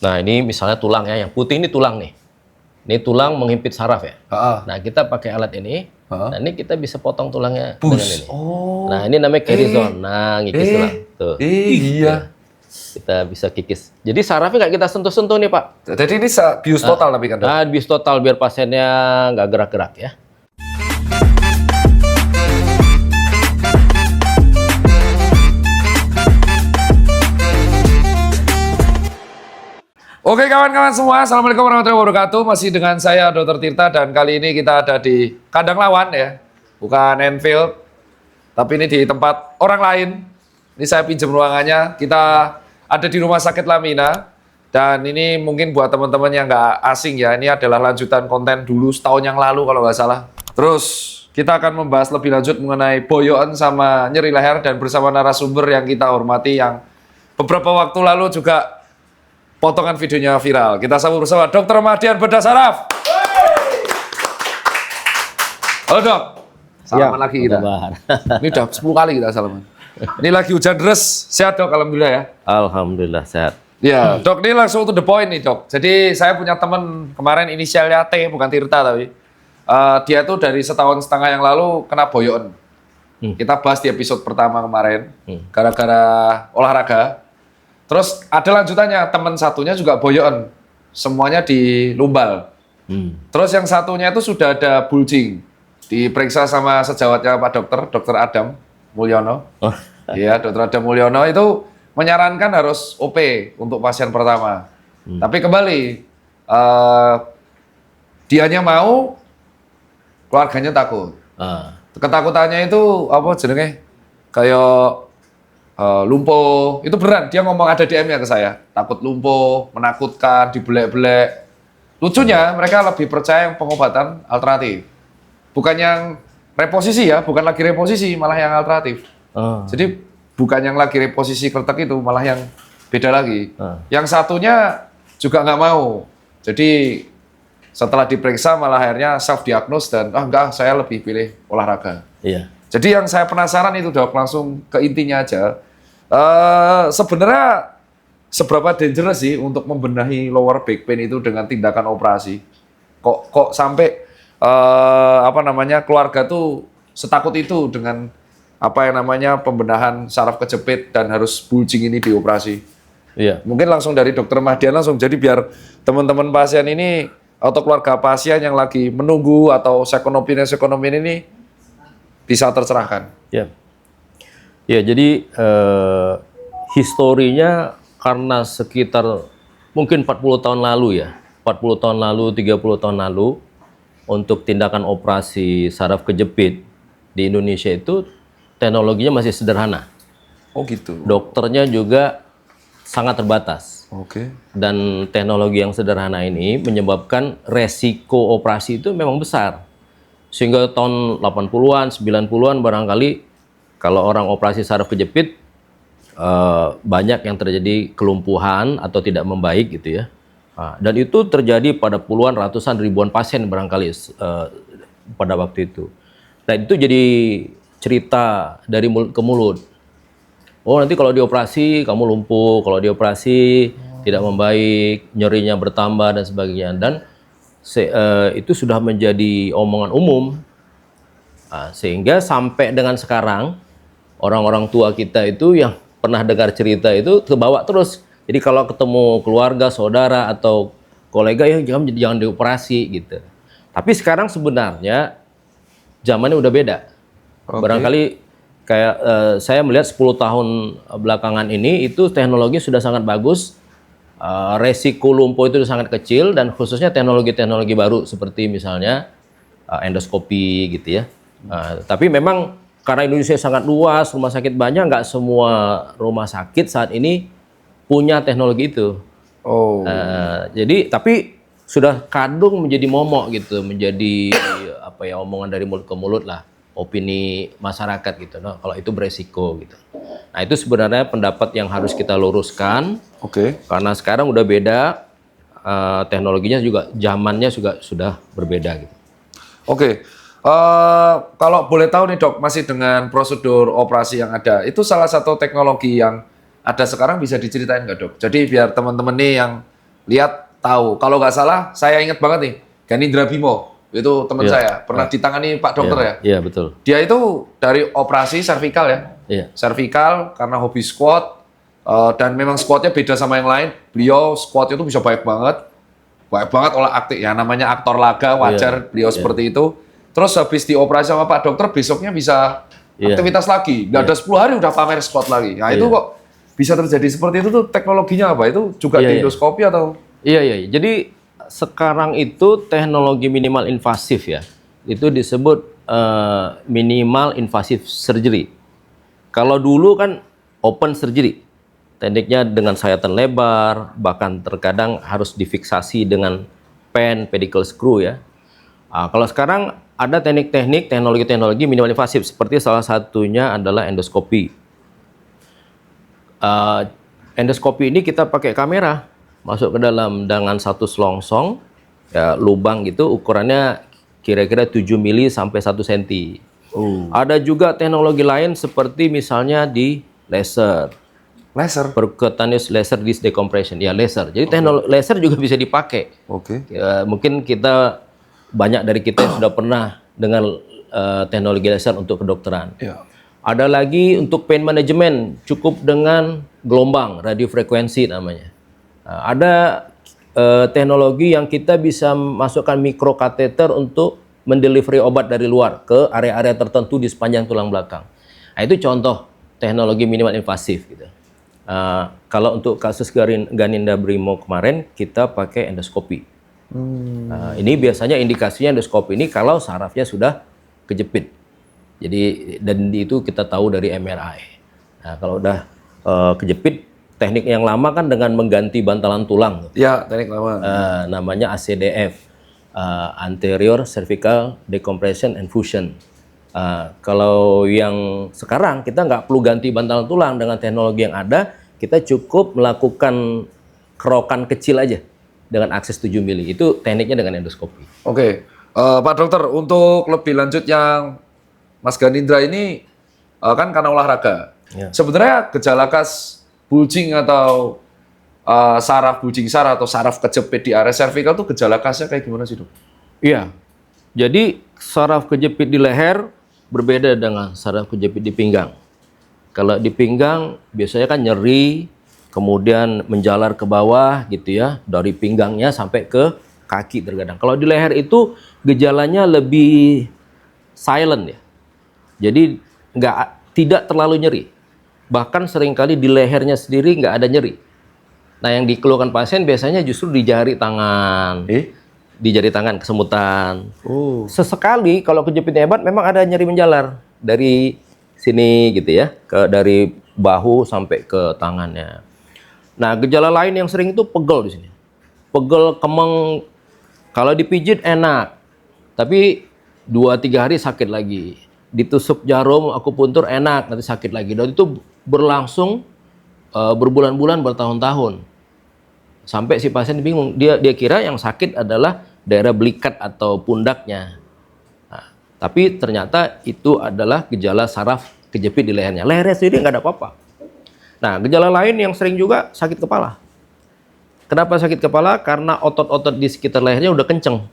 Nah, ini misalnya tulang ya, yang putih ini tulang nih. Ini tulang menghimpit saraf ya. Nah, kita pakai alat ini. Nah, ini kita bisa potong tulangnya dengan ini. Oh. Nah, ini namanya carry zone. Nah, ngikis tulang. Tuh. Iya. Kita bisa kikis. Jadi sarafnya nggak kita sentuh-sentuh nih, Pak. Jadi ini bius total tapi kan, Dok? Nah, bius total biar pasiennya nggak gerak-gerak ya. Oke kawan-kawan semua, Assalamualaikum warahmatullahi wabarakatuh. Masih dengan saya Dr. Tirta dan kali ini kita ada di kandang lawan ya. Bukan Anfield, tapi ini di tempat orang lain. Ini saya pinjam ruangannya. Kita ada di Rumah Sakit Lamina. Dan ini mungkin buat teman-teman yang nggak asing ya, ini adalah lanjutan konten dulu setahun yang lalu kalau nggak salah. Terus kita akan membahas lebih lanjut mengenai boyoan sama nyeri leher dan bersama narasumber yang kita hormati yang beberapa waktu lalu juga potongan videonya viral. Kita sambut bersama Dr. Mahdian Bedah Saraf. Halo Dok. Salaman lagi kita. Ini udah 10 kali kita salaman. Ini lagi hujan deras. Sehat Dok, alhamdulillah ya. Alhamdulillah sehat. Ya, Dok, ini langsung to the point nih Dok. Jadi saya punya teman kemarin inisialnya T, bukan Tirta tapi. Dia tuh dari setahun setengah yang lalu kena boyon. Kita bahas di episode pertama kemarin. Gara-gara olahraga. Terus ada lanjutannya, teman satunya juga boyon. Semuanya di lumbal. Terus yang satunya itu sudah ada bulging. Diperiksa sama sejawatnya Pak Dokter, Dr. Adam Mulyono. Iya, Dr. Adam Mulyono itu menyarankan harus OP untuk pasien pertama. Tapi kembali, dianya mau, keluarganya takut. Ketakutannya itu apa jenenge? Kayak lumpuh, itu beneran. Dia ngomong ada DM-nya ke saya. Takut lumpuh, menakutkan, dibelek-belek. Lucunya mereka lebih percaya yang pengobatan alternatif. Bukan yang reposisi ya, bukan lagi reposisi, malah yang alternatif. Jadi bukan yang lagi reposisi kretek itu, malah yang beda lagi. Yang satunya juga nggak mau. Jadi setelah diperiksa malah akhirnya self-diagnose dan enggak, saya lebih pilih olahraga. Iya. Jadi yang saya penasaran itu Dok, langsung ke intinya aja. Sebenarnya seberapa dangerous sih untuk membenahi lower back pain itu dengan tindakan operasi? Kok sampai keluarga tuh setakut itu dengan pembenahan saraf kejepit dan harus bulging ini dioperasi? Iya. Mungkin langsung dari Dokter Mahdian langsung, jadi biar teman-teman pasien ini atau keluarga pasien yang lagi menunggu atau second opinion ini bisa tercerahkan. Ya. Ya, jadi historinya karena sekitar mungkin 40 tahun lalu ya. 40 tahun lalu, 30 tahun lalu untuk tindakan operasi saraf kejepit di Indonesia itu teknologinya masih sederhana. Oh gitu. Dokternya juga sangat terbatas. Oke. Dan teknologi yang sederhana ini menyebabkan resiko operasi itu memang besar. Sehingga tahun 80-an, 90-an barangkali kalau orang operasi saraf kejepit banyak yang terjadi kelumpuhan atau tidak membaik gitu ya. Dan itu terjadi pada puluhan, ratusan, ribuan pasien barangkali pada waktu itu. Dan itu jadi cerita dari mulut ke mulut. Oh, nanti kalau dioperasi kamu lumpuh, kalau dioperasi tidak membaik, nyerinya bertambah dan sebagainya. Dan itu sudah menjadi omongan umum. Sehingga sampai dengan sekarang orang-orang tua kita itu yang pernah dengar cerita itu terbawa terus. Jadi kalau ketemu keluarga, saudara atau kolega ya jangan dioperasi gitu. Tapi sekarang sebenarnya zamannya udah beda. Barangkali kayak saya melihat 10 tahun belakangan ini itu teknologi sudah sangat bagus. Resiko lumpuh itu sangat kecil dan khususnya teknologi-teknologi baru seperti misalnya endoskopi gitu ya. Tapi memang karena Indonesia sangat luas, rumah sakit banyak, nggak semua rumah sakit saat ini punya teknologi itu. Jadi tapi sudah kadung menjadi momok gitu, menjadi omongan dari mulut ke mulut lah, opini masyarakat gitu. Nah, kalau itu beresiko gitu. Nah, itu sebenarnya pendapat yang harus kita luruskan. Karena sekarang udah beda, teknologinya juga zamannya juga sudah berbeda gitu. Kalau boleh tahu nih Dok, masih dengan prosedur operasi yang ada, itu salah satu teknologi yang ada sekarang bisa diceritain nggak Dok? Jadi biar teman-teman nih yang lihat tahu. Kalau nggak salah, saya ingat banget nih, Ganindra Bimo, itu teman saya, pernah ditangani Pak Dokter ya. Iya, betul. Dia itu dari operasi servikal ya, servikal karena hobi squat, dan memang squatnya beda sama yang lain. Beliau squatnya itu bisa banyak banget olah aktif ya, namanya aktor laga, wajar beliau seperti itu. Terus habis dioperasi sama Pak Dokter, besoknya bisa aktivitas lagi, nggak ada 10 hari udah pamer squat lagi. Nah itu kok bisa terjadi seperti itu tuh, teknologinya apa? Itu juga di endoskopi atau? Iya. Jadi sekarang itu teknologi minimal invasif ya, itu disebut minimal invasive surgery. Kalau dulu kan open surgery, tekniknya dengan sayatan lebar, bahkan terkadang harus difiksasi dengan pen, pedicle screw ya. Kalau sekarang ada teknologi minimal invasif, seperti salah satunya adalah endoskopi. Endoskopi ini kita pakai kamera masuk ke dalam dengan satu selongsong ya, lubang gitu, ukurannya kira-kira 7 mili sampai 1 cm. Ada juga teknologi lain seperti misalnya di laser percutaneous laser disc decompression ya, laser. Jadi teknologi laser juga bisa dipakai. Ya, mungkin banyak dari kita yang sudah pernah dengan teknologi laser untuk kedokteran. Ada lagi untuk pain management, cukup dengan gelombang radiofrekuensi namanya. Ada teknologi yang kita bisa masukkan mikrokateter untuk mendelivery obat dari luar ke area-area tertentu di sepanjang tulang belakang. Nah, itu contoh teknologi minimal invasif gitu. Kalau untuk kasus Ganindra Bimo kemarin kita pakai endoskopi. Ini biasanya indikasinya endoskopi ini kalau sarafnya sudah kejepit. Jadi dan itu kita tahu dari MRI. Nah, kalau udah kejepit, teknik yang lama kan dengan mengganti bantalan tulang. Ya, teknik lama. Namanya ACDF, anterior cervical decompression and fusion. Kalau yang sekarang kita nggak perlu ganti bantalan tulang, dengan teknologi yang ada, kita cukup melakukan kerokan kecil aja dengan akses 7 mili. Itu tekniknya dengan endoskopi. Oke, Pak Dokter, untuk lebih lanjut yang Mas Ganindra ini kan karena olahraga. Sebenarnya gejala khas bulging atau bulging saraf atau saraf kejepit di area cervical itu gejala khasnya kayak gimana sih, Dok? Iya. Jadi saraf kejepit di leher berbeda dengan saraf kejepit di pinggang. Kalau di pinggang biasanya kan nyeri, kemudian menjalar ke bawah gitu ya, dari pinggangnya sampai ke kaki terkadang. Kalau di leher itu gejalanya lebih silent ya. Jadi tidak terlalu nyeri. Bahkan seringkali di lehernya sendiri nggak ada nyeri. Nah, yang dikeluhkan pasien biasanya justru di jari tangan. Di jari tangan, kesemutan. Sesekali kalau kejepitnya hebat memang ada nyeri menjalar dari sini gitu ya, dari bahu sampai ke tangannya. Nah, gejala lain yang sering itu pegel di sini. Pegel, kemeng. Kalau dipijit enak, tapi 2-3 hari sakit lagi. Ditusuk jarum akupuntur enak, nanti sakit lagi. Dan itu berlangsung berbulan-bulan, bertahun-tahun. Sampai si pasien bingung, dia kira yang sakit adalah daerah belikat atau pundaknya. Nah, tapi ternyata itu adalah gejala saraf kejepit di lehernya. Lehernya sendiri nggak ada apa-apa. Nah, gejala lain yang sering juga sakit kepala. Kenapa sakit kepala? Karena otot-otot di sekitar lehernya udah kenceng.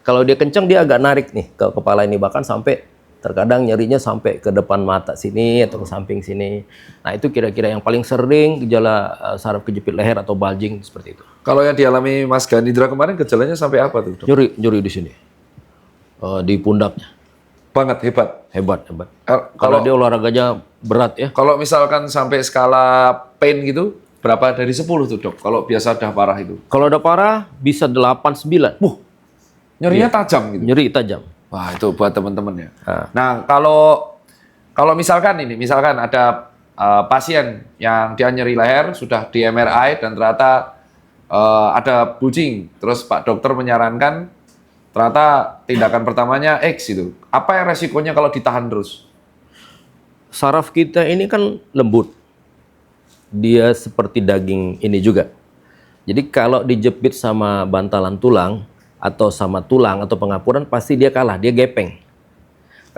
Kalau dia kenceng, dia agak narik nih ke kepala ini, bahkan sampai terkadang nyerinya sampai ke depan mata sini atau ke samping sini. Nah, itu kira-kira yang paling sering gejala saraf kejepit leher atau bulging seperti itu. Kalau yang dialami Mas Ganindra kemarin gejalanya sampai apa tuh, Dok? Nyeri di sini, di pundaknya. Banget, hebat. Kalau dia olahraganya berat ya. Kalau misalkan sampai skala pain gitu, berapa dari 10 tuh, Dok? Kalau biasa udah parah itu? Kalau udah parah bisa 8-9. Nyerinya tajam gitu? Nyeri tajam. Wah, itu buat teman-teman ya. Nah, kalau misalkan ada pasien yang dia nyeri leher, sudah di MRI dan ternyata ada bulging, terus Pak Dokter menyarankan ternyata tindakan pertamanya X itu. Apa yang resikonya kalau ditahan terus? Saraf kita ini kan lembut. Dia seperti daging ini juga. Jadi kalau dijepit sama bantalan tulang, atau sama tulang atau pengapuran, pasti dia kalah, dia gepeng.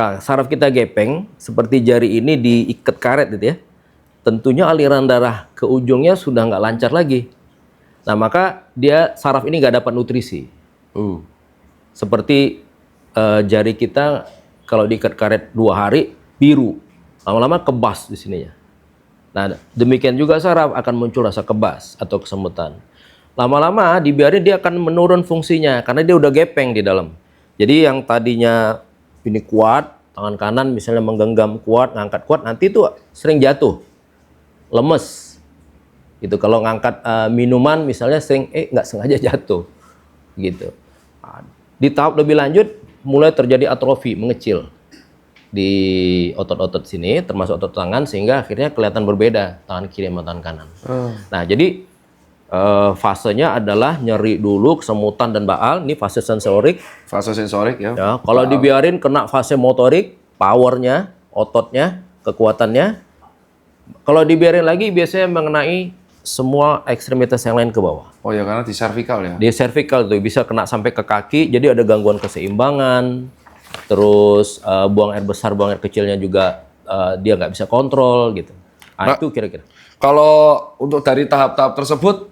Nah, saraf kita gepeng, seperti jari ini diikat karet gitu ya. Tentunya aliran darah ke ujungnya sudah nggak lancar lagi. Nah, maka dia saraf ini nggak dapat nutrisi. Seperti jari kita kalau diikat karet 2 hari biru, lama-lama kebas di sininya. Nah, demikian juga saraf akan muncul rasa kebas atau kesemutan. Lama-lama dibiarin dia akan menurun fungsinya karena dia udah gepeng di dalam. Jadi yang tadinya ini kuat, tangan kanan misalnya menggenggam kuat, ngangkat kuat, nanti itu sering jatuh, lemes. Gitu. Kalau ngangkat minuman misalnya sering nggak sengaja jatuh, gitu. Nah, di tahap lebih lanjut mulai terjadi atrofi, mengecil di otot-otot sini, termasuk otot tangan, sehingga akhirnya kelihatan berbeda tangan kiri sama tangan kanan. Nah, jadi fasenya adalah nyeri dulu, kesemutan dan baal. Ini fase sensorik. Fase sensorik ya. Ya, kalau dibiarin kena fase motorik, powernya, ototnya, kekuatannya. Kalau dibiarin lagi biasanya mengenai semua ekstremitas yang lain ke bawah. Oh ya, karena di cervical ya. Di cervical tuh bisa kena sampai ke kaki, jadi ada gangguan keseimbangan. Terus buang air besar, buang air kecilnya juga dia nggak bisa kontrol gitu. Nah, itu kira-kira. Kalau untuk dari tahap-tahap tersebut,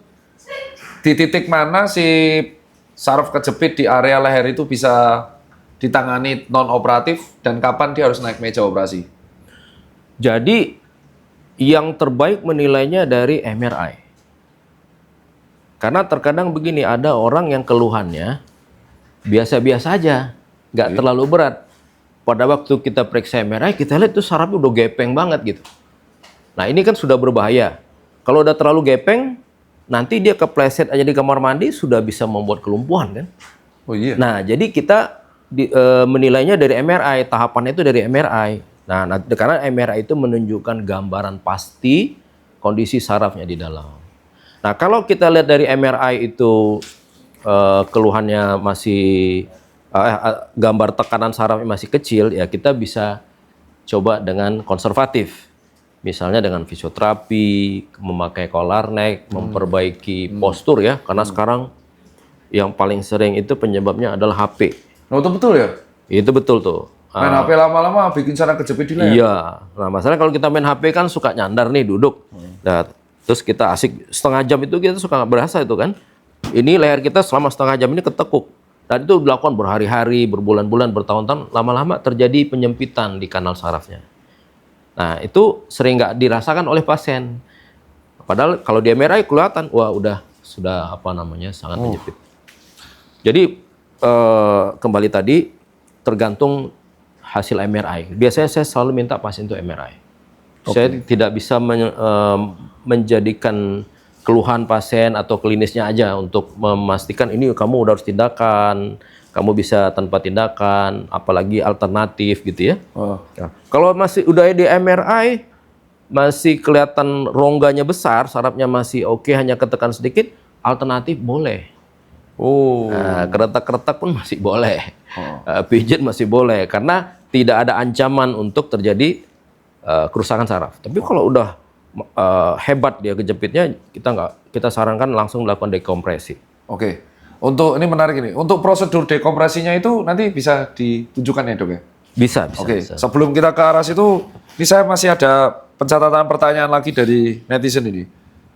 di titik mana si saraf kejepit di area leher itu bisa ditangani non operatif dan kapan dia harus naik meja operasi? Jadi yang terbaik menilainya dari MRI. Karena terkadang begini, ada orang yang keluhannya biasa-biasa aja, nggak terlalu berat. Pada waktu kita periksa MRI, kita lihat tuh sarafnya udah gepeng banget gitu. Nah, ini kan sudah berbahaya. Kalau udah terlalu gepeng, nanti dia kepleset aja di kamar mandi sudah bisa membuat kelumpuhan kan. Oh iya. Nah, jadi kita menilainya dari MRI, tahapannya itu dari MRI. Nah, karena MRI itu menunjukkan gambaran pasti kondisi sarafnya di dalam. Nah, kalau kita lihat dari MRI itu keluhannya masih gambar tekanan sarafnya masih kecil, ya kita bisa coba dengan konservatif. Misalnya dengan fisioterapi, memakai collar neck, memperbaiki postur ya, karena sekarang yang paling sering itu penyebabnya adalah HP. Nah, itu betul ya? Itu betul tuh. Main HP lama-lama bikin saraf kejepit di leher. Iya. Nah, masalahnya kalau kita main HP kan suka nyandar nih, duduk. Nah, terus kita asik setengah jam itu kita suka nggak berasa itu kan. Ini leher kita selama setengah jam ini ketekuk. Dan itu dilakukan berhari-hari, berbulan-bulan, bertahun-tahun, lama-lama terjadi penyempitan di kanal sarafnya. Nah, itu sering nggak dirasakan oleh pasien. Padahal kalau di MRI kelihatan, wah sudah sangat menjepit. Jadi kembali tadi tergantung hasil MRI. Biasanya saya selalu minta pasien itu MRI. Saya tidak bisa menjadikan keluhan pasien atau klinisnya aja untuk memastikan ini kamu udah harus tindakan, kamu bisa tanpa tindakan, apalagi alternatif gitu ya. Nah, kalau masih udah di MRI, masih kelihatan rongganya besar, sarafnya masih oke, hanya ketekan sedikit, alternatif boleh. Nah, keretak-keretak pun masih boleh. Pijit masih boleh, karena tidak ada ancaman untuk terjadi kerusakan saraf. Tapi kalau udah hebat dia kejepitnya, kita sarankan langsung melakukan dekompresi. Oke. Untuk ini menarik ini. Untuk prosedur dekompresinya itu nanti bisa ditunjukkan ya, Dok ya? Bisa. Oke. Sebelum kita ke arah situ, ini saya masih ada pencatatan pertanyaan lagi dari netizen ini.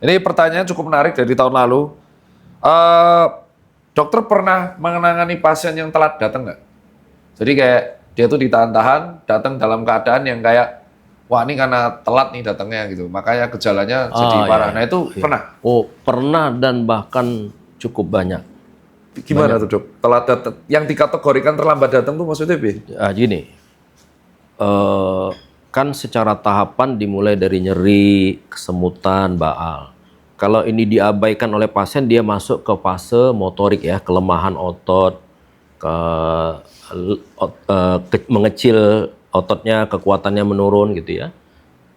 Ini pertanyaan cukup menarik dari tahun lalu. Dokter pernah menangani pasien yang telat datang nggak? Jadi kayak dia tuh ditahan-tahan, datang dalam keadaan yang kayak, wah ini karena telat nih datangnya gitu, makanya gejalanya jadi parah. Nah itu pernah? Oh, pernah dan bahkan cukup banyak. Gimana tuh, Dok? Telat datang, yang dikategorikan terlambat datang tuh maksudnya apa? Gini, kan secara tahapan dimulai dari nyeri, kesemutan, baal. Kalau ini diabaikan oleh pasien, dia masuk ke fase motorik ya, kelemahan otot, mengecil ototnya, kekuatannya menurun gitu ya.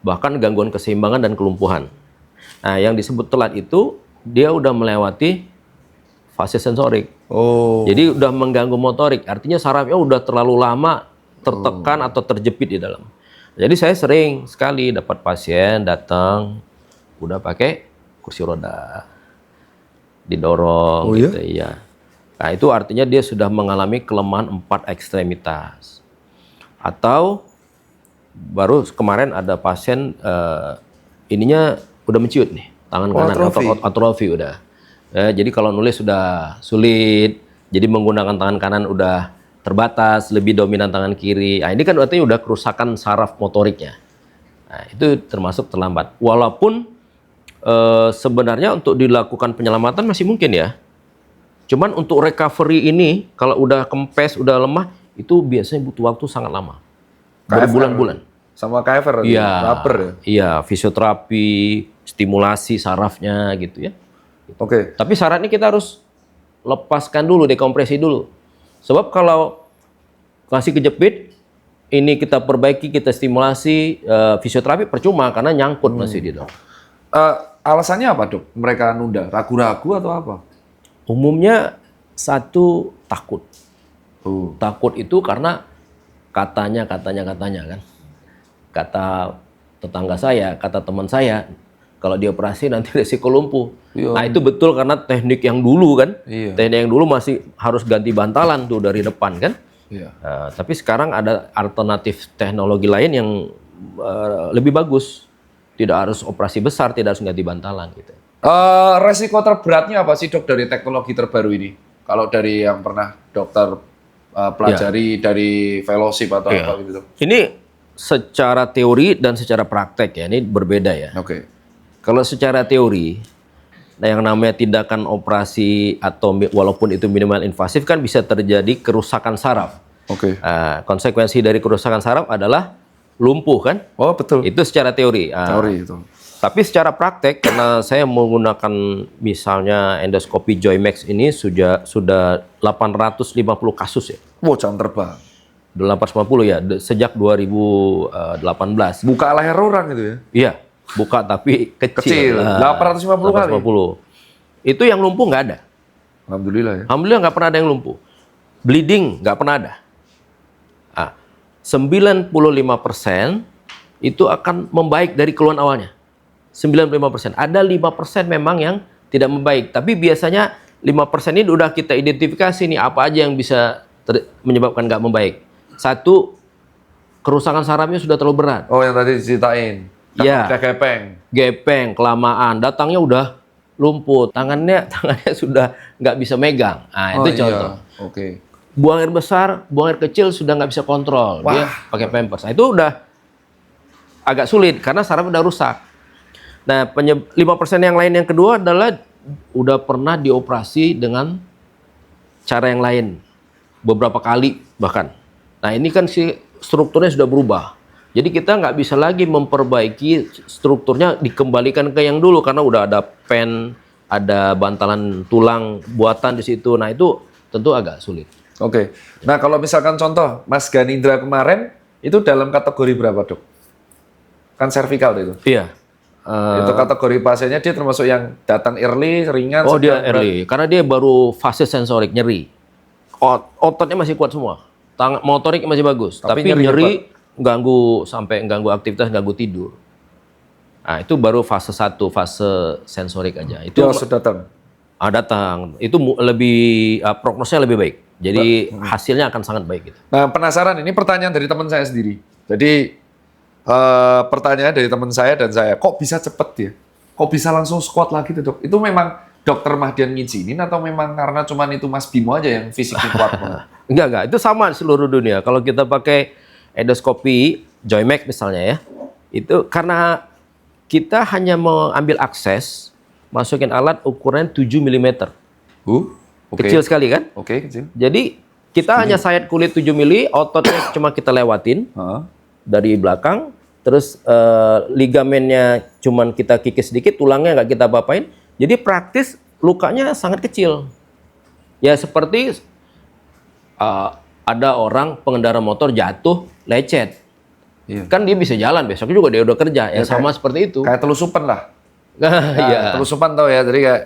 Bahkan gangguan keseimbangan dan kelumpuhan. Nah, yang disebut telat itu dia udah melewati fase sensorik. Jadi udah mengganggu motorik. Artinya sarafnya udah terlalu lama tertekan atau terjepit di dalam. Jadi saya sering sekali dapat pasien datang udah pakai kursi roda, didorong gitu ya. Nah, itu artinya dia sudah mengalami kelemahan 4 ekstremitas. Atau baru kemarin ada pasien ininya udah menciut nih, tangan kanan atrofi udah. Jadi kalau nulis sudah sulit, jadi menggunakan tangan kanan udah terbatas, lebih dominan tangan kiri. Nah, ini kan berarti udah kerusakan saraf motoriknya. Nah, itu termasuk terlambat. Walaupun sebenarnya untuk dilakukan penyelamatan masih mungkin ya. Cuman untuk recovery ini, kalau udah kempes, udah lemah, itu biasanya butuh waktu sangat lama. Berbulan-bulan. Sama KFR, Iya, rubber ya? iya, fisioterapi, stimulasi sarafnya gitu ya. Oke. Tapi syaratnya kita harus lepaskan dulu, dekompresi dulu. Sebab kalau masih kejepit, ini kita perbaiki, kita stimulasi, fisioterapi percuma karena nyangkut masih di dalam. Alasannya apa dok? Mereka nunda? Ragu-ragu atau apa? Umumnya satu takut. Takut itu karena katanya kan. Kata tetangga saya, kata teman saya, kalau dioperasi nanti resiko lumpuh. Iya. Nah itu betul karena teknik yang dulu kan. Iya. Teknik yang dulu masih harus ganti bantalan tuh dari depan kan. Iya. Tapi sekarang ada alternatif teknologi lain yang lebih bagus. Tidak harus operasi besar, tidak harus ganti bantalan gitu. Resiko terberatnya apa sih dok dari teknologi terbaru ini? Kalau dari yang pernah dokter pelajari dari fellowship atau apa gitu? Ini secara teori dan secara praktek ya, ini berbeda ya. Oke. Kalau secara teori, nah yang namanya tindakan operasi atau walaupun itu minimal invasif kan bisa terjadi kerusakan saraf. Oke. Konsekuensi dari kerusakan saraf adalah lumpuh kan? Oh betul. Itu secara teori. Teori itu. Tapi secara praktek, karena saya menggunakan misalnya endoskopi Joymax ini sudah 850 kasus ya. Wow, jam terbang. 850 ya, sejak 2018. Buka leher orang itu ya? Iya, buka tapi kecil. 850 kali? 850. Itu yang lumpuh nggak ada. Alhamdulillah ya. Alhamdulillah nggak pernah ada yang lumpuh. Bleeding nggak pernah ada. 95% itu akan membaik dari keluhan awalnya. 95%. Ada 5% memang yang tidak membaik. Tapi biasanya 5% ini udah kita identifikasi nih apa aja yang bisa menyebabkan nggak membaik. Satu, kerusakan sarafnya sudah terlalu berat. Oh yang tadi diceritain. Iya. Gepeng. Kelamaan. Datangnya udah lumpuh. Tangannya sudah nggak bisa megang. Nah itu contoh. Iya. Oke. Buang air besar, buang air kecil sudah nggak bisa kontrol. Wah. Dia pakai pampers. Nah, itu udah agak sulit karena saraf udah rusak. Nah, 5% yang lain yang kedua adalah udah pernah dioperasi dengan cara yang lain. Beberapa kali bahkan. Nah, ini kan si strukturnya sudah berubah. Jadi kita nggak bisa lagi memperbaiki strukturnya dikembalikan ke yang dulu karena udah ada pen, ada bantalan tulang buatan di situ. Nah, itu tentu agak sulit. Oke. Nah kalau misalkan contoh Mas Ganindra kemarin itu dalam kategori berapa dok? Kan servikal itu. Iya. Itu kategori pasiennya dia termasuk yang datang early, ringan. Oh dia early, karena dia baru fase sensorik nyeri. Ototnya masih kuat semua, motorik masih bagus. Tapi nyeri ganggu sampai ganggu aktivitas, ganggu tidur. Nah itu baru fase 1, fase sensorik aja. Itu harus datang. Datang. Itu lebih prognosnya lebih baik. Jadi hasilnya akan sangat baik gitu. Nah penasaran, ini pertanyaan dari teman saya sendiri. Jadi pertanyaan dari teman saya dan saya, kok bisa cepet ya? Kok bisa langsung squat lagi tuh dok? Itu memang dokter Mahdian ngizinin atau memang karena cuman itu Mas Bimo aja yang fisiknya kuat banget? Enggak. Itu sama di seluruh dunia. Kalau kita pakai endoskopi Joymax misalnya ya, itu karena kita hanya mengambil akses, masukin alat ukuran 7 mm. Kecil sekali kan? Oke, kecil. Jadi kita hanya sayat kulit 7 mili, ototnya cuma kita lewatin dari belakang, terus ligamennya cuma kita kikis sedikit, tulangnya nggak kita apa-apain. Jadi praktis lukanya sangat kecil. Ya seperti ada orang pengendara motor jatuh, lecet. Iya. Kan dia bisa jalan, besok juga dia udah kerja. Ya sama seperti itu. Kayak telusupan lah. Iya. Telusupan tau ya, jadi kayak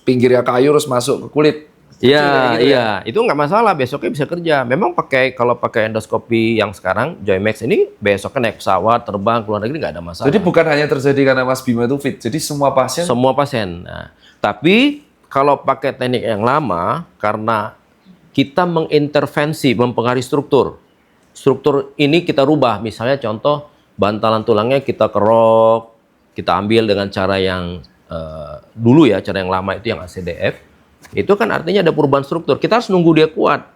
pinggirnya kayu terus masuk ke kulit. Iya, gitu iya. Itu nggak masalah, besoknya bisa kerja. Memang kalau pakai endoskopi yang sekarang, Joymax ini, besoknya naik pesawat, terbang, keluar negeri nggak ada masalah. Jadi bukan hanya terjadi karena Mas Bima itu fit, jadi semua pasien? Semua pasien. Nah, tapi kalau pakai teknik yang lama, karena kita mengintervensi, mempengaruhi struktur. Struktur ini kita rubah, misalnya contoh, bantalan tulangnya kita kerok, kita ambil dengan cara yang dulu ya, cara yang lama itu yang ACDF, itu kan artinya ada perubahan struktur. Kita harus nunggu dia kuat.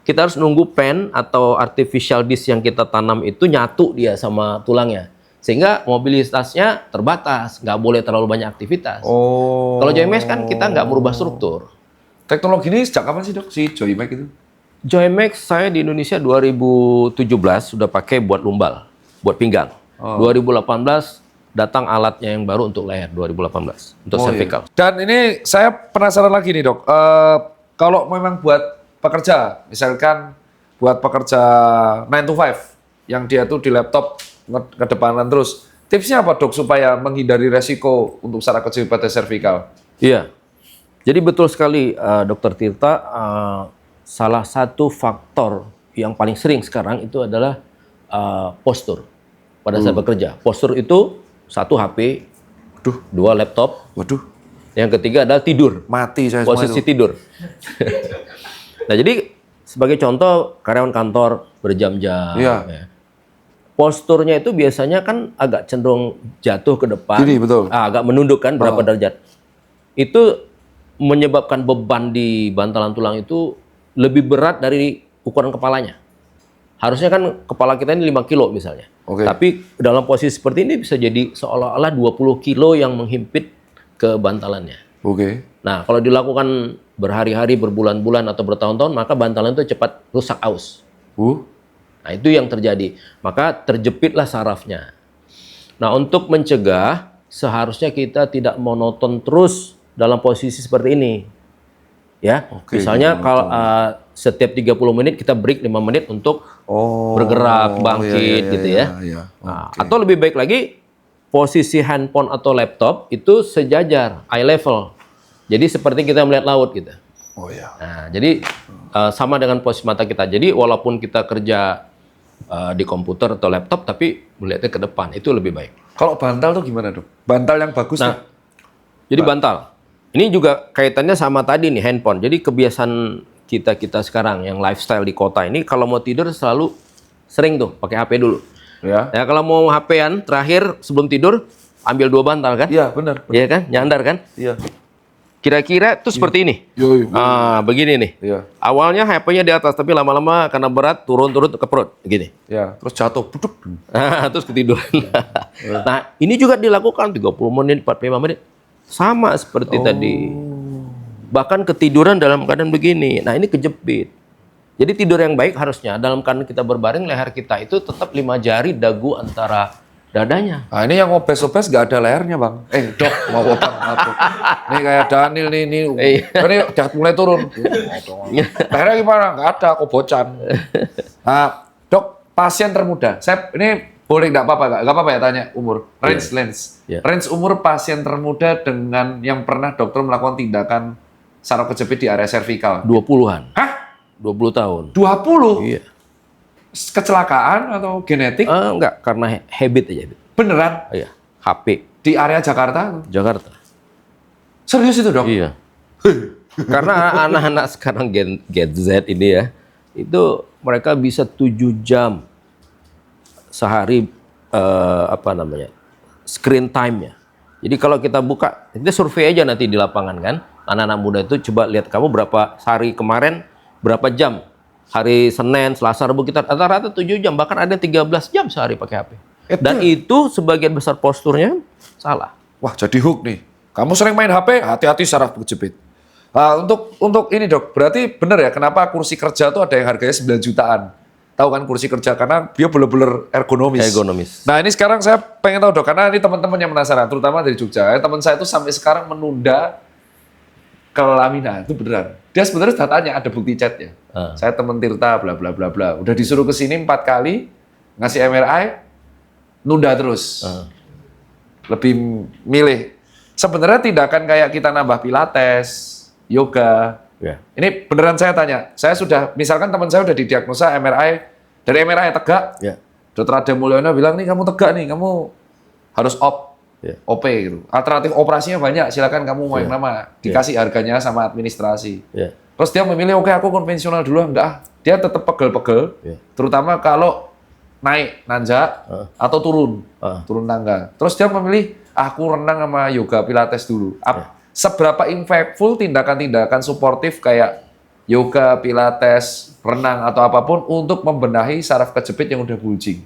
Kita harus nunggu pen atau artificial disc yang kita tanam itu nyatu dia sama tulangnya. Sehingga mobilitasnya terbatas, nggak boleh terlalu banyak aktivitas. Oh. Kalau Joymax kan kita nggak merubah struktur. Teknologi ini sejak kapan sih dok, si Joymax itu? Joymax saya di Indonesia 2017 sudah pakai buat lumbal, buat pinggang. 2018 datang alatnya yang baru untuk leher, 2018 untuk cervical. Iya. Dan ini saya penasaran lagi nih dok, kalau memang buat pekerja, misalkan buat pekerja 9 to 5 yang dia tuh di laptop kedepanan terus, tipsnya apa dok supaya menghindari resiko untuk saraf kejepit pada cervical? Iya, jadi betul sekali Dokter Tirta, salah satu faktor yang paling sering sekarang itu adalah postur pada saat bekerja. Postur itu 1 HP, 2 laptop, yang ketiga adalah tidur. Mati saya posisi tidur. Nah, jadi sebagai contoh karyawan kantor berjam-jam, ya. Posturnya itu biasanya kan agak cenderung jatuh ke depan, gini, betul. Agak menunduk kan berapa derajat. Itu menyebabkan beban di bantalan tulang itu lebih berat dari ukuran kepalanya. Harusnya kan kepala kita ini 5 kilo misalnya. Tapi dalam posisi seperti ini bisa jadi seolah-olah 20 kilo yang menghimpit ke bantalannya. Nah, kalau dilakukan berhari-hari, berbulan-bulan atau bertahun-tahun, maka bantalan itu cepat rusak aus. Nah, itu yang terjadi. Maka terjepitlah sarafnya. Nah, untuk mencegah, seharusnya kita tidak monoton terus dalam posisi seperti ini. Ya, misalnya kalau setiap 30 menit kita break 5 menit untuk bergerak, bangkit gitu ya. Nah, atau lebih baik lagi, posisi handphone atau laptop itu sejajar, eye level. Jadi seperti kita melihat laut gitu. Nah, jadi sama dengan posisi mata kita. Jadi walaupun kita kerja di komputer atau laptop, tapi melihatnya ke depan, itu lebih baik. Kalau bantal tuh gimana dok? Bantal yang bagus tuh? Jadi bantal. Ini juga kaitannya sama tadi nih, handphone. Jadi kebiasaan kita sekarang yang lifestyle di kota ini, kalau mau tidur selalu sering tuh pakai HP dulu. Ya, kalau mau HP-an terakhir sebelum tidur ambil 2 bantal kan? Iya, benar. Iya kan? Nyandar kan? Iya. Kira-kira tuh seperti ini. Begini nih. Awalnya HP-nya di atas, tapi lama-lama karena berat turun-turun ke perut, gini. Terus jatuh, buduk. Terus ketiduran. Nah, ini juga dilakukan 30 menit, 45 menit. Sama seperti tadi. Bahkan ketiduran dalam keadaan begini. Nah, ini kejepit. Jadi tidur yang baik harusnya dalam keadaan kita berbaring, leher kita itu tetap 5 jari dagu antara dadanya. Nah, ini yang obes-obes nggak ada lehernya bang. Dok, mau potong apa? Ini kayak Daniel nih, ini udah mulai turun. Lehernya gimana? Nggak ada, kobocan. Nah, dok, pasien termuda. Saya ini boleh nggak apa-apa, nggak apa-apa ya tanya umur, range. Range umur pasien termuda dengan yang pernah dokter melakukan tindakan saraf kejepit di area servikal. 20-an. Hah? 20 tahun. 20? Iya. Kecelakaan atau genetik? Enggak, karena habit aja. Beneran? Iya, HP. Di area Jakarta? Jakarta. Serius itu dok? Iya. Karena anak-anak sekarang Gen Z ini ya, itu mereka bisa 7 jam sehari screen time-nya. Jadi kalau kita buka, kita survei aja nanti di lapangan kan, anak-anak muda itu coba lihat kamu berapa hari kemarin, berapa jam. Hari Senin, Selasa, Rabu kita rata-rata 7 jam, bahkan ada 13 jam sehari pakai HP. Dan itu sebagian besar posturnya salah. Wah, jadi hook nih. Kamu sering main HP, hati-hati saraf kejepit. Untuk ini dok, berarti benar ya kenapa kursi kerja tuh ada yang harganya 9 jutaan. Tahu kan kursi kerja, karena dia bener-bener ergonomis. Nah ini sekarang saya pengen tahu dok, karena ini teman-teman yang penasaran, terutama dari Jogja. Teman saya itu sampai sekarang menunda kelaminan, itu beneran. Dia sebenarnya sudah tanya, ada bukti chatnya. Saya teman Tirta, bla bla bla bla. Udah disuruh ke sini 4 kali, ngasih MRI, nunda terus. Lebih milih. Sebenarnya tindakan kayak kita nambah pilates, yoga. Ini beneran saya tanya. Saya sudah, misalkan teman saya udah didiagnosa MRI, dari MRI tegak. Dokter Ade Mulyono bilang, nih kamu tegak nih, kamu harus OP gitu. Alternatif operasinya banyak, silakan kamu mau yang nama. Dikasih harganya sama administrasi. Terus dia memilih, oke aku konvensional dulu, enggak. Dia tetap pegel-pegel, terutama kalau naik nanjak atau turun tangga. Terus dia memilih, aku renang sama yoga pilates dulu. Seberapa impactful tindakan-tindakan suportif kayak yoga, pilates, renang atau apapun untuk membenahi saraf kejepit yang udah bulging?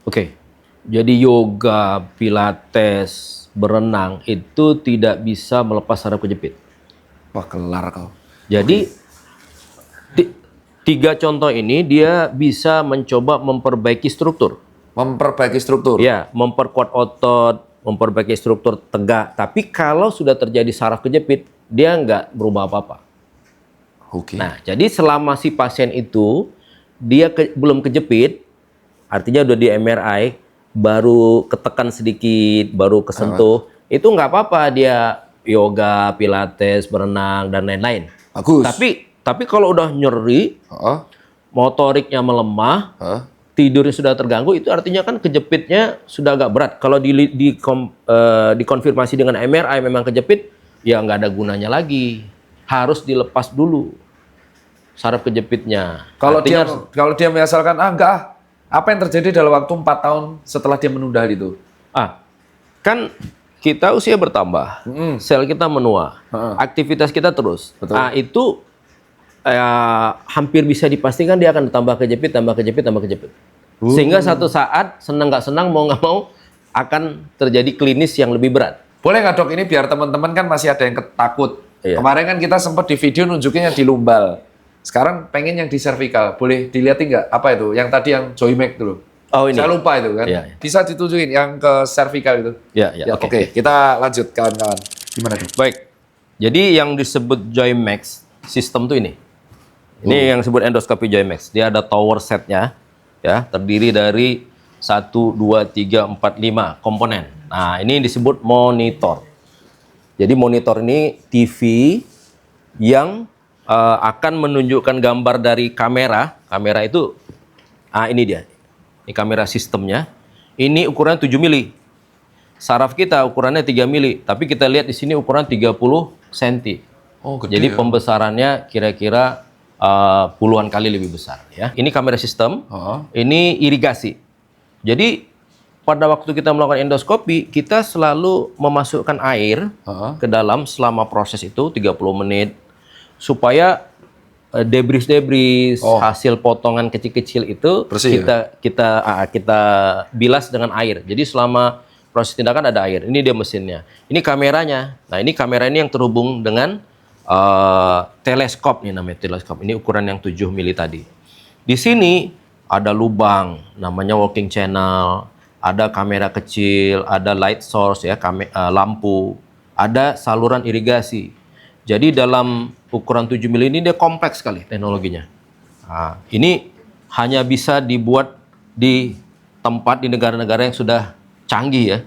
Oke. Jadi yoga, pilates, berenang itu tidak bisa melepas saraf kejepit. Wah, kelar kau. Jadi tiga contoh ini dia bisa mencoba memperbaiki struktur. Memperbaiki struktur. Ya, memperkuat otot, memperbaiki struktur tegak. Tapi kalau sudah terjadi saraf kejepit, dia nggak berubah apa-apa. Oke. Nah, jadi selama si pasien itu dia belum kejepit, artinya udah di MRI, baru ketekan sedikit, baru kesentuh, itu nggak apa-apa dia yoga, pilates, berenang dan lain-lain. Bagus. Tapi kalau udah nyeri, motoriknya melemah, tidurnya sudah terganggu, itu artinya kan kejepitnya sudah agak berat. Kalau dikonfirmasi dengan MRI memang kejepit, ya nggak ada gunanya lagi. Harus dilepas dulu saraf kejepitnya. Kalau dia misalkan enggak, apa yang terjadi dalam waktu 4 tahun setelah dia menunda hal itu? Kan kita usia bertambah, sel kita menua, aktivitas kita terus. Betul. Nah, itu hampir bisa dipastikan dia akan tambah kejepit. Sehingga satu saat senang nggak senang, mau nggak mau akan terjadi klinis yang lebih berat. Boleh nggak dok ini biar teman-teman kan masih ada yang takut. Iya. Kemarin kan kita sempat di video nunjukinnya di lumbal. Sekarang pengen yang di cervical. Boleh dilihatin nggak? Apa itu? Yang tadi yang Joymax dulu. Oh ini. Saya lupa itu kan. Iya. Bisa ditunjukin yang ke cervical itu. Ya, Oke. Kita lanjut kawan-kawan. Gimana dok? Baik. Jadi yang disebut Joymax sistem tuh ini. Ini yang disebut endoskopi Joymax. Dia ada tower setnya, ya, terdiri dari 1, 2, 3, 4, 5 komponen. Nah, ini disebut monitor. Jadi monitor ini TV yang akan menunjukkan gambar dari kamera. Kamera itu, ini dia. Ini kamera sistemnya. Ini ukuran 7 mili. Saraf kita ukurannya 3 mili. Tapi kita lihat di sini ukuran 30 cm. Oh, gede. Jadi ya? pembesarannya kira-kira puluhan kali lebih besar. Ya. Ini kamera sistem. Ini irigasi. Jadi pada waktu kita melakukan endoskopi, kita selalu memasukkan air ke dalam selama proses itu 30 menit supaya debris-debris hasil potongan kecil-kecil itu bersih, kita bilas dengan air. Jadi selama proses tindakan ada air. Ini dia mesinnya. Ini kameranya. Nah, ini kamera ini yang terhubung dengan teleskop nih, namanya teleskop. Ini ukuran yang 7 mili tadi. Di sini ada lubang namanya walking channel, ada kamera kecil, ada light source ya, lampu, ada saluran irigasi. Jadi dalam ukuran 7 mili ini dia kompleks sekali teknologinya. Nah, ini hanya bisa dibuat di tempat di negara-negara yang sudah canggih ya.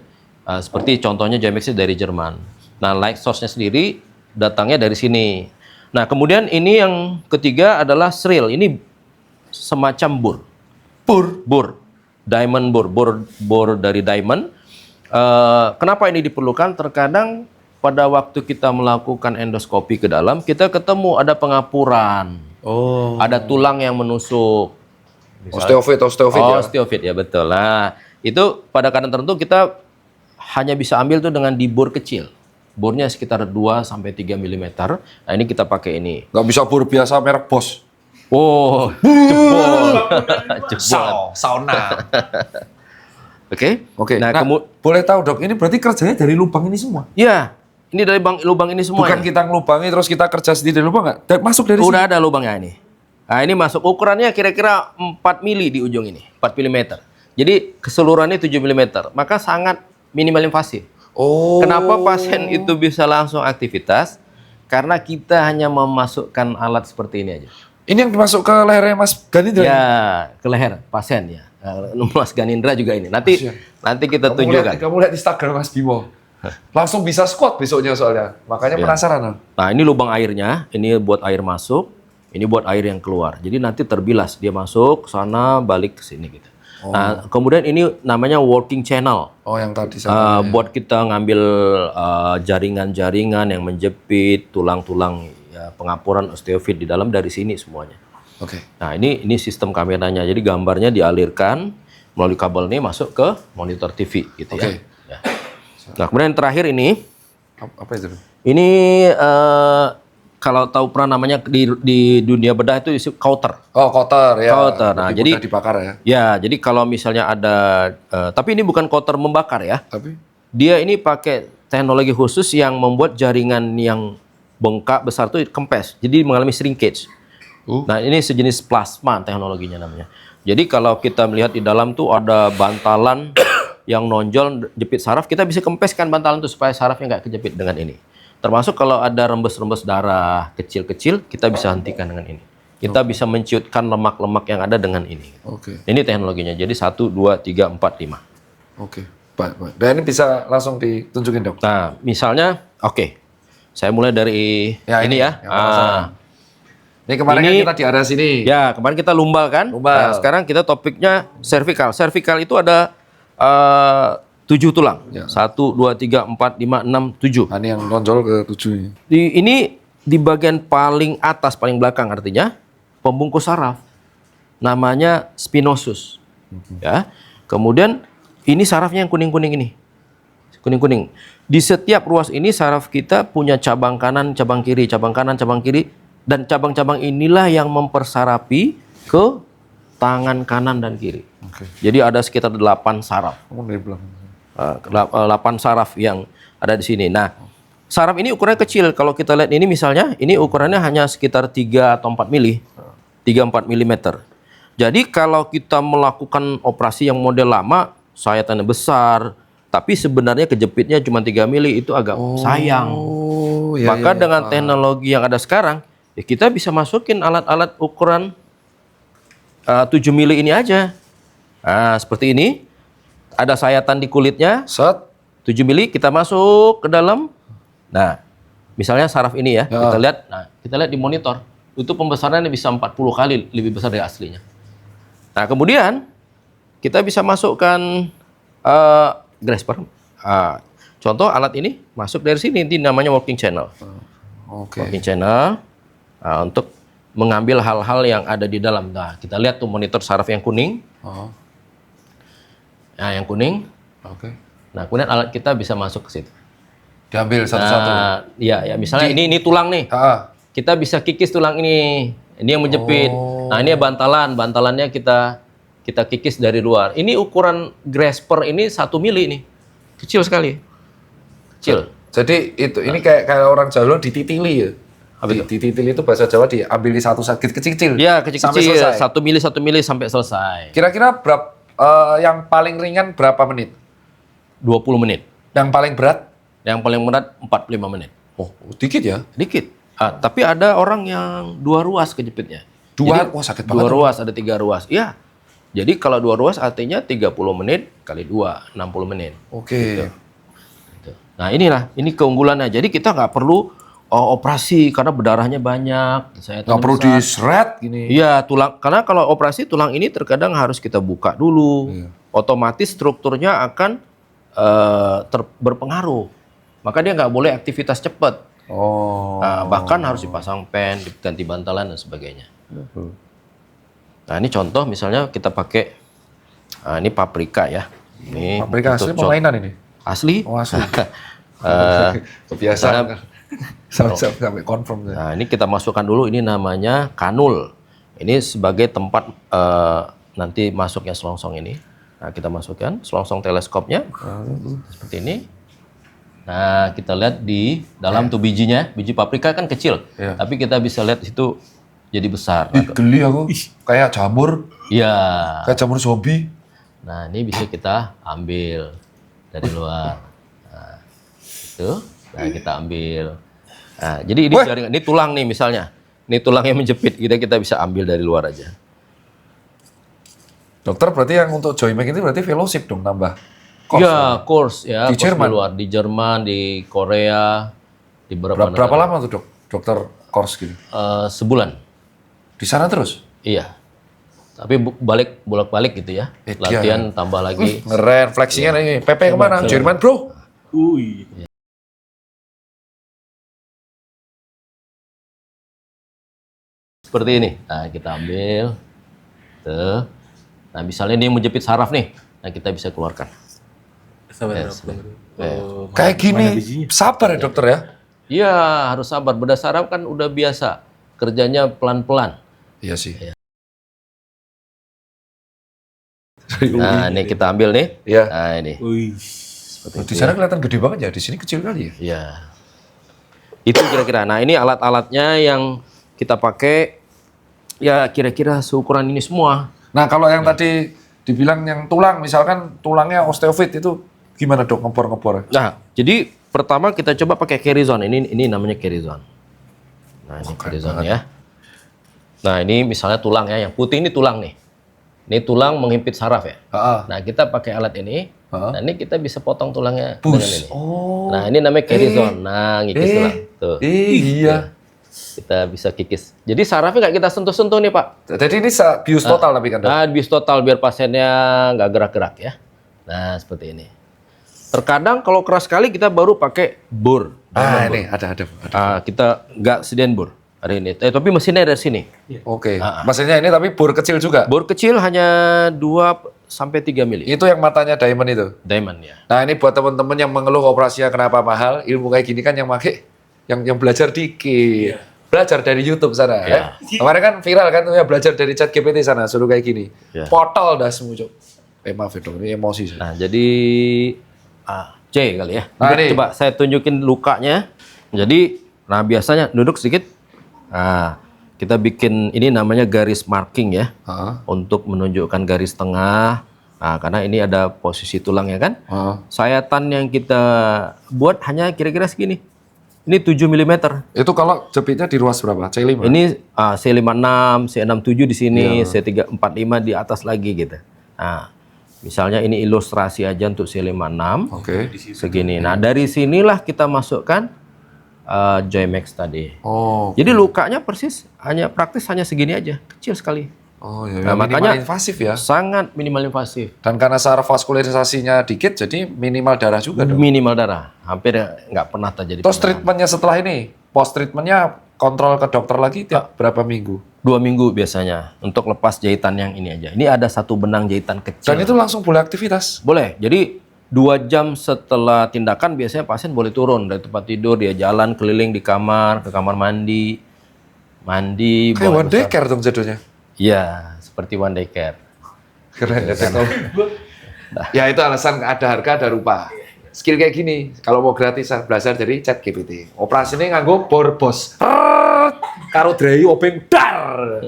Seperti contohnya Joymax dari Jerman. Nah, light source-nya sendiri datangnya dari sini. Nah, kemudian ini yang ketiga adalah Shrill. Ini semacam bur. Diamond bor dari diamond. Kenapa ini diperlukan? Terkadang pada waktu kita melakukan endoskopi ke dalam, kita ketemu ada pengapuran. Ada tulang yang menusuk. Osteofit ya? Osteofit ya, betul. Nah, itu pada keadaan tertentu kita hanya bisa ambil tuh dengan di bor kecil. Bornya sekitar 2 sampai 3 mm. Nah, ini kita pakai ini. Nggak bisa bor biasa merek Bosch. Oh, jebol. Sauna. Oke. Nah, boleh tahu dok, ini berarti kerjanya dari lubang ini semua? Ya, ini dari lubang ini semua. Bukan kita ngelubangi terus kita kerja sendiri dari lubang nggak? Masuk dari Udah ada lubangnya ini. Nah, ini masuk ukurannya kira-kira 4 mili di ujung ini, 4 mm. Jadi keseluruhannya 7 mm, maka sangat minimal invasif. Kenapa pasien itu bisa langsung aktivitas? Karena kita hanya memasukkan alat seperti ini aja. Ini yang masuk ke lehernya Mas Ganindra? Ya, ke leher pasien ya. Mas Ganindra juga ini. Nanti kita tunjukkan. Kamu lihat Instagram Mas Bimo. Langsung bisa squat besoknya soalnya. Makanya penasaran. Nah, ini lubang airnya. Ini buat air masuk. Ini buat air yang keluar. Jadi nanti terbilas. Dia masuk sana, balik ke sini gitu. Nah, kemudian ini namanya working channel. Yang tadi buat kita ngambil jaringan-jaringan yang menjepit, tulang-tulang ya, pengapuran osteofit di dalam dari sini semuanya. Nah, ini sistem kameranya. Jadi gambarnya dialirkan melalui kabel ini masuk ke monitor TV gitu ya. Nah, kemudian yang terakhir ini, Apa itu? ini kalau tahu pernah namanya di dunia bedah itu isu kauter. Oh, kotor ya. Kauter. Nah, Lebih jadi mudah dibakar ya. ya, jadi kalau misalnya ada, tapi ini bukan kauter membakar ya. Tapi Dia ini pakai teknologi khusus yang membuat jaringan yang bengkak besar itu kempes. Jadi mengalami shrinkage. Nah, ini sejenis plasma teknologinya namanya. Jadi kalau kita melihat di dalam tuh ada bantalan yang nonjol jepit saraf, kita bisa kempeskan bantalan itu supaya sarafnya nggak kejepit dengan ini. Termasuk kalau ada rembes-rembes darah kecil-kecil, kita bisa hentikan dengan ini. Kita bisa menciutkan lemak-lemak yang ada dengan ini. Oke. Ini teknologinya. Jadi 1, 2, 3, 4, 5. Oke. Baik. Dan ini bisa langsung ditunjukin, Dok. Nah, misalnya, oke. Saya mulai dari ini ya. yang penasaran. Ini kemarin Ini- kan kita di area sini. Ya, kemarin kita lumbal kan? Lumbal. Nah, sekarang kita topiknya cervical. Cervical itu ada 7 tulang. Ya. 1, 2, 3, 4, 5, 6, 7. Nah, ini yang nonjol ke 7 ini. Ini di bagian paling atas, paling belakang artinya pembungkus saraf. Namanya spinosus. Ya. Kemudian ini sarafnya yang kuning-kuning ini. Kuning-kuning. Di setiap ruas ini saraf kita punya cabang kanan, cabang kiri, cabang kanan, cabang kiri, dan cabang-cabang inilah yang mempersarapi ke tangan kanan dan kiri. Oke. Jadi ada sekitar 8 saraf. Kamu dari belakang. 8 saraf yang ada di sini. Nah, saraf ini ukurannya kecil. Kalau kita lihat ini misalnya, ini ukurannya hanya sekitar 3 atau 4 mili. 3-4 mm. Jadi kalau kita melakukan operasi yang model lama, sayatannya besar, tapi sebenarnya kejepitnya cuma 3 mili, itu agak sayang. Oh, ya. Maka dengan teknologi yang ada sekarang, ya kita bisa masukin alat-alat ukuran 7 mili ini aja. Nah, seperti ini. Ada sayatan di kulitnya, Set. 7 mili, kita masuk ke dalam. Nah, misalnya saraf ini ya, kita lihat. Nah, kita lihat di monitor. Itu pembesarannya bisa 40 kali lebih besar dari aslinya. Nah, kemudian kita bisa masukkan grasper. Contoh alat ini masuk dari sini, ini namanya working channel. Oke. Working channel untuk mengambil hal-hal yang ada di dalam. Nah, kita lihat tuh monitor saraf yang kuning. Oh, Nah, yang kuning. oke. Nah, kemudian alat kita bisa masuk ke situ. Diambil satu-satu. Nah, ya misalnya ini tulang nih. Kita bisa kikis tulang ini. Ini yang menjepit. Nah, ini bantalannya kita kikis dari luar. Ini ukuran grasper ini 1 mili nih. Kecil sekali. Kecil. Jadi ini kayak orang Jawa dititili ya. Dititili itu bahasa Jawa diambil satu sakit kecil-kecil. Ya, Sampai kecil-kecil. selesai. 1 mili sampai selesai. Kira-kira yang paling ringan berapa menit? 20 menit. Yang paling berat? Yang paling berat 45 menit. Oh, dikit ya. Dikit. Tapi ada orang yang 2 ruas kejepitnya. Wah Jadi, sakit banget. 2 ruas, ada 3 ruas. Ya. Jadi kalau 2 ruas artinya 30 menit kali 2, 60 menit. Oke. Gitu. Nah, ini keunggulannya. Jadi kita nggak perlu operasi karena berdarahnya banyak. Nggak perlu di-shred gini. Iya, tulang. Karena kalau operasi tulang ini terkadang harus kita buka dulu. Iya. Otomatis strukturnya akan berpengaruh. Maka dia nggak boleh aktivitas cepat. Oh. Nah, bahkan harus dipasang pen, diganti bantalan dan sebagainya. Nah, ini contoh misalnya kita pakai ini paprika ya. Ini Paprika asli pemainan ini. Asli. Oh, asli. Misalnya, Kebiasaan sampai confirm. Nah, ini kita masukkan dulu, ini namanya kanul. Ini sebagai tempat nanti masuknya selongsong ini. Nah, kita masukkan selongsong teleskopnya. Seperti ini. Nah, kita lihat di dalam tuh bijinya. Biji paprika kan kecil. Iya. Tapi kita bisa lihat situ jadi besar. Ih, geli aku. Kayak jamur. Iya. Kayak jamur zombie. Nah, ini bisa kita ambil dari luar. Nah, itu. Nah, kita ambil. Nah, jadi ini jaringan, ini tulang nih misalnya. Ini tulang yang menjepit, kita bisa ambil dari luar aja. Dokter berarti yang untuk joint pain itu berarti fellowship dong nambah. Iya, course ya. Di course Jerman? luar, di Jerman, di Korea, di beberapa negara. Berapa lama tuh dok? Dokter course gitu? Sebulan. Di sana terus? Iya. Tapi bolak-balik gitu ya. Latihan tambah lagi. Ngeren, flexingnya nih. PP kemana? Jerman bro? Seperti ini. Nah, kita ambil. Tuh. Nah, misalnya ini menjepit saraf nih. Nah, kita bisa keluarkan. Sabar, Yes. dokter. Kayak gini, sabar ya dokter ya? Iya, harus sabar. Bedah saraf kan udah biasa. Kerjanya pelan-pelan. Iya sih. Nah, ini kita ambil nih. Iya. Nah, ini. Wih. Di sana kelihatan gede banget ya, di sini kecil kali ya? Iya. Itu kira-kira. Nah, ini alat-alatnya yang kita pakai. Ya, kira-kira seukuran ini semua. Nah kalau yang tadi dibilang yang tulang, misalkan tulangnya osteofit itu gimana dok ngepor-ngepor? Nah, jadi pertama kita coba pakai carry zone. Ini namanya carry zone. Nah, ini carry zone ya. Nah, ini misalnya tulang ya. Yang putih ini tulang nih. Ini tulang menghimpit saraf ya. Nah, kita pakai alat ini. Nah, ini kita bisa potong tulangnya dengan ini. Oh. Nah, ini namanya carry zone. Nah, ngikis tulang. Tuh. Iya. Kita bisa kikis. Jadi sarafnya nggak kita sentuh-sentuh nih, Pak. Jadi ini bius total tapi kan dok? Nah, bius total biar pasiennya nggak gerak-gerak ya. Nah, seperti ini. Terkadang kalau keras sekali kita baru pakai bor. Ini ada. Kita nggak sediain bor hari ini. Tapi mesinnya dari sini. Oke. Maksudnya ini tapi bor kecil juga? Bor kecil hanya 2-3 mili. Itu yang matanya diamond itu? Diamond ya. Nah ini buat teman-teman yang mengeluh operasinya kenapa mahal, ilmu kayak gini kan yang pakai, yang belajar dikit. Belajar dari YouTube sana ya. Kemarin kan viral kan ya belajar dari ChatGPT sana suruh kayak gini. Portal dah semua cok. Maaf ya dong, ini emosi saya. Nah, jadi C kali ya. Nah, ini. Coba saya tunjukin lukanya. Jadi, nah biasanya duduk sedikit. Nah, kita bikin ini namanya garis marking ya. Untuk menunjukkan garis tengah. Nah, karena ini ada posisi tulangnya kan. Sayatan yang kita buat hanya kira-kira segini. Ini 7 mm. Itu kalau jepitnya di ruas berapa? C5? Ini C56, C67 di sini, C345 di atas lagi gitu. Nah, misalnya ini ilustrasi aja untuk C56. Oke. Segini. Nah, dari sinilah kita masukkan Joymax tadi. Oh. Jadi lukanya praktis hanya segini aja, kecil sekali. Oh ya, Nah, makanya invasif ya. Sangat minimal invasif. Dan karena saraf vaskularisasinya dikit, jadi minimal darah juga dong. Minimal darah, hampir nggak pernah terjadi. Terus treatmentnya setelah ini, post treatmentnya kontrol ke dokter lagi tiap berapa minggu? 2 minggu biasanya untuk lepas jahitan yang ini aja. Ini ada satu benang jahitan kecil. Dan itu langsung boleh aktivitas? Boleh. Jadi 2 jam setelah tindakan biasanya pasien boleh turun dari tempat tidur, dia jalan keliling di kamar, ke kamar mandi, Kayak one day care dong jadinya. Iya, seperti one day care. Keren ya. Ya itu alasan ada harga ada rupa. Skill kayak gini, kalau mau gratis belajar dari ChatGPT. Operasi ini nganggo bor bos. Karo drayu obeng dar.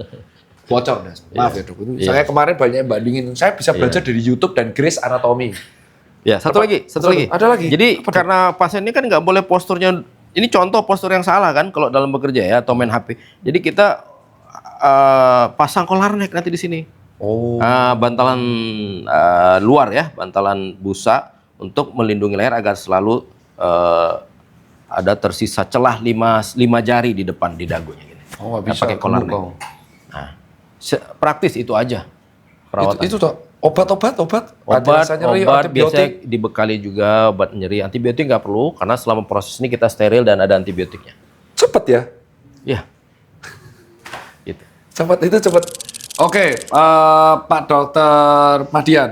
Bocor dah. Maaf ya dok. Saya kemarin banyak yang bandingin. Saya bisa belajar dari YouTube dan Grace Anatomy. Ya, satu lagi. Ada lagi? Jadi karena pasien ini kan nggak boleh posturnya, ini contoh postur yang salah kan kalau dalam bekerja ya atau main HP. Jadi kita pasang collar neck nanti di sini. Oh. Bantalan luar ya, bantalan busa untuk melindungi leher agar selalu ada tersisa celah 5 jari di depan di dagunya gini. Oh, nggak bisa pakai collar neck. Nah, praktis itu aja perawatan. Itu tuh obat. Obat biasanya dibekali juga obat nyeri. Antibiotik nggak perlu karena selama proses ini kita steril dan ada antibiotiknya. Cepet ya? Iya. Gitu. Cepet. Oke, Pak Dokter Madian.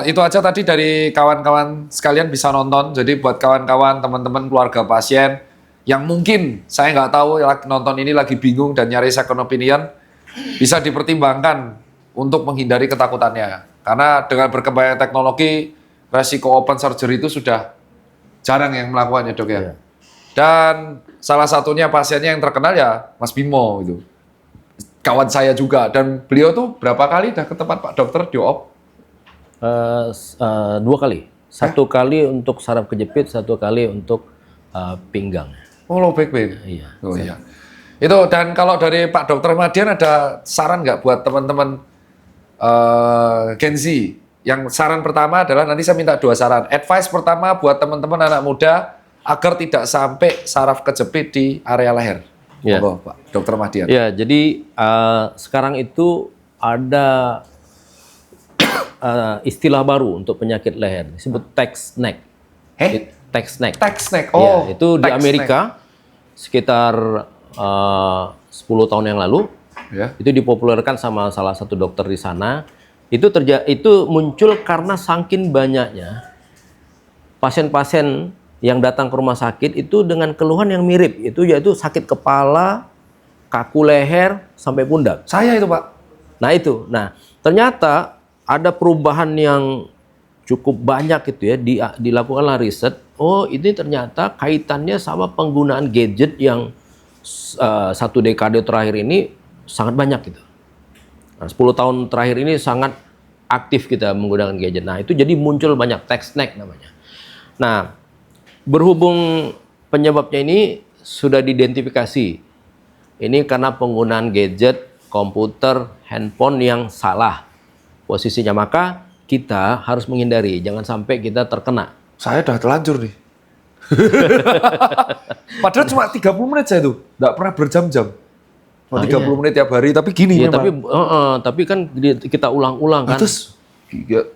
Itu aja tadi dari kawan-kawan sekalian bisa nonton. Jadi buat kawan-kawan, teman-teman, keluarga pasien yang mungkin saya nggak tahu nonton ini lagi bingung dan nyari second opinion, bisa dipertimbangkan untuk menghindari ketakutannya. Karena dengan berkembangnya teknologi, resiko open surgery itu sudah jarang yang melakukannya dok ya. Dan salah satunya pasiennya yang terkenal ya Mas Bimo itu. Kawan saya juga, dan beliau tuh berapa kali dah ke tempat Pak Dokter diop? 2 kali. 1 kali untuk saraf kejepit, 1 kali untuk pinggang. Oh, low back pain. Iya. Oh iya. Itu, dan kalau dari Pak Dokter Madian ada saran nggak buat teman-teman Gen Z? Yang saran pertama adalah nanti saya minta 2 saran. Advice pertama buat teman-teman anak muda agar tidak sampai saraf kejepit di area leher. Ya. Monggo, Pak Dokter Madian. Ya, jadi sekarang itu ada istilah baru untuk penyakit leher, disebut text neck. Text neck. Text neck. Oh, ya, itu di Amerika sekitar 10 tahun yang lalu. Ya. Itu dipopulerkan sama salah satu dokter di sana. Itu muncul karena saking banyaknya pasien-pasien yang datang ke rumah sakit itu dengan keluhan yang mirip, yaitu sakit kepala, kaku leher, sampai pundak. Saya itu, Pak. Nah, ternyata ada perubahan yang cukup banyak gitu ya, dilakukanlah riset. Oh, ini ternyata kaitannya sama penggunaan gadget yang 1 dekade terakhir ini sangat banyak gitu. Nah, 10 tahun terakhir ini sangat aktif kita menggunakan gadget. Nah, itu jadi muncul banyak tech snack namanya. Nah, berhubung penyebabnya ini sudah diidentifikasi. Ini karena penggunaan gadget, komputer, handphone yang salah posisinya. Maka kita harus menghindari, jangan sampai kita terkena. Saya udah telanjur nih. Padahal cuma 30 menit saya tuh, nggak pernah berjam-jam. Cuma 30 menit tiap hari, tapi gini Ya, memang. tapi kan kita ulang-ulang kan. Terus,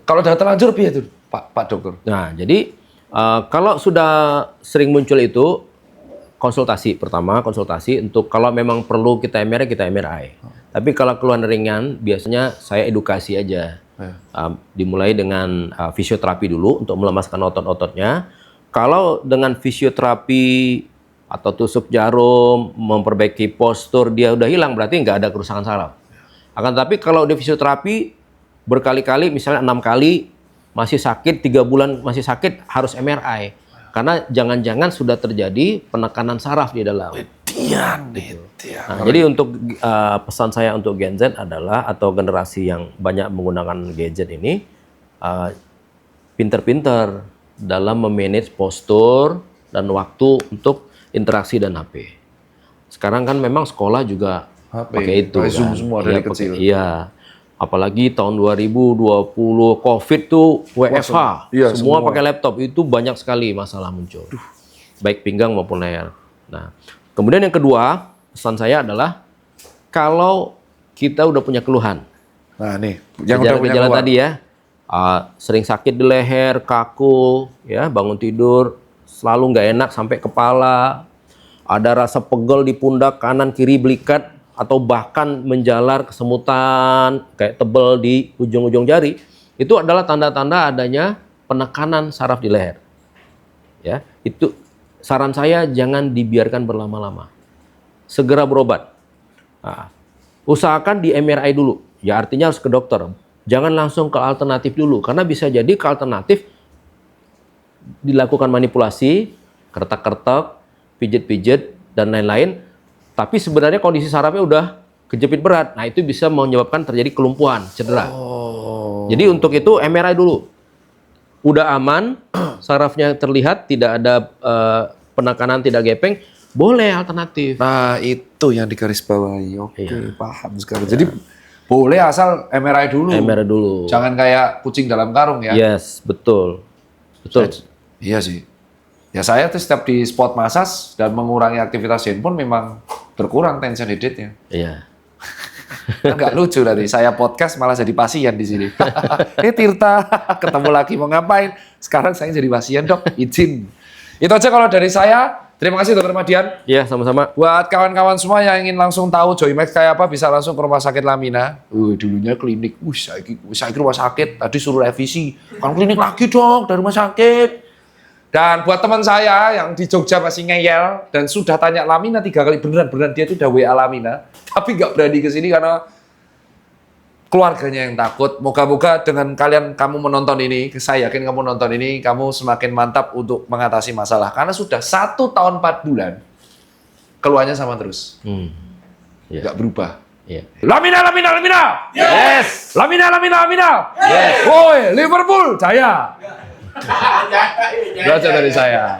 kalau udah telanjur, piye tuh, Pak Dokter? Nah, jadi kalau sudah sering muncul itu, konsultasi untuk kalau memang perlu kita MRI. Tapi kalau keluhan ringan, biasanya saya edukasi aja. Dimulai dengan fisioterapi dulu untuk melemaskan otot-ototnya. Kalau dengan fisioterapi atau tusuk jarum, memperbaiki postur, dia udah hilang, berarti nggak ada kerusakan saraf. Akan tapi kalau di fisioterapi berkali-kali, misalnya 6 kali, masih sakit, 3 bulan masih sakit, harus MRI. Karena jangan-jangan sudah terjadi penekanan saraf di dalam. Nah, jadi untuk pesan saya untuk Gen Z adalah, atau generasi yang banyak menggunakan gadget ini, pinter-pinter dalam memanage postur dan waktu untuk interaksi dan HP. Sekarang kan memang sekolah juga pakai itu. Zoom kan. semua dari kecil. Iya. Apalagi tahun 2020 COVID tuh WFH, semua pakai laptop, itu banyak sekali masalah muncul, baik pinggang maupun leher. Nah, kemudian yang kedua pesan saya adalah kalau kita udah punya keluhan, nah nih, yang udah punya gejala keluhan tadi ya, sering sakit di leher, kaku, ya bangun tidur selalu nggak enak sampai kepala, ada rasa pegel di pundak kanan kiri belikat, atau bahkan menjalar kesemutan kayak tebel di ujung-ujung jari, itu adalah tanda-tanda adanya penekanan saraf di leher. Ya, itu saran saya jangan dibiarkan berlama-lama. Segera berobat. Nah, usahakan di MRI dulu. Ya artinya harus ke dokter. Jangan langsung ke alternatif dulu, karena bisa jadi ke alternatif dilakukan manipulasi, kertak-kertak, pijit-pijit dan lain-lain. Tapi sebenarnya kondisi sarafnya udah kejepit berat. Nah, itu bisa menyebabkan terjadi kelumpuhan, cedera. Jadi untuk itu MRI dulu. Udah aman, sarafnya terlihat, tidak ada penekanan, tidak gepeng, boleh alternatif. Nah, itu yang digarisbawahi. Oke, paham sekarang. Jadi boleh asal MRI dulu. MRI dulu. Jangan kayak kucing dalam karung ya. Yes, betul. Betul. Iya sih. Ya saya tuh setiap di spot massage dan mengurangi aktivitas handphone memang berkurang tension headache-nya. Iya. Enggak lucu tadi, saya podcast malah jadi pasien di sini. Tirta, ketemu lagi mau ngapain? Sekarang saya jadi pasien, Dok. Izin. Itu aja kalau dari saya. Terima kasih Dr. Madian. Iya, sama-sama. Buat kawan-kawan semua yang ingin langsung tahu Joymax kayak apa, bisa langsung ke Rumah Sakit Lamina. Dulunya klinik. Saya rumah sakit, tadi suruh revisi. Kan klinik lagi dong, dari rumah sakit. Dan buat teman saya yang di Jogja masih ngeyel dan sudah tanya Lamina 3 kali, beneran dia itu udah WA Lamina, tapi nggak berani ke sini karena keluarganya yang takut. Moga-moga dengan kamu menonton ini, saya yakin kamu nonton ini, kamu semakin mantap untuk mengatasi masalah. Karena sudah 1 tahun 4 bulan, keluarnya sama terus. Nggak berubah. Yeah. Lamina! Yes! Lamina! Yes! Woi, Liverpool, jaya! Belajar dari saya.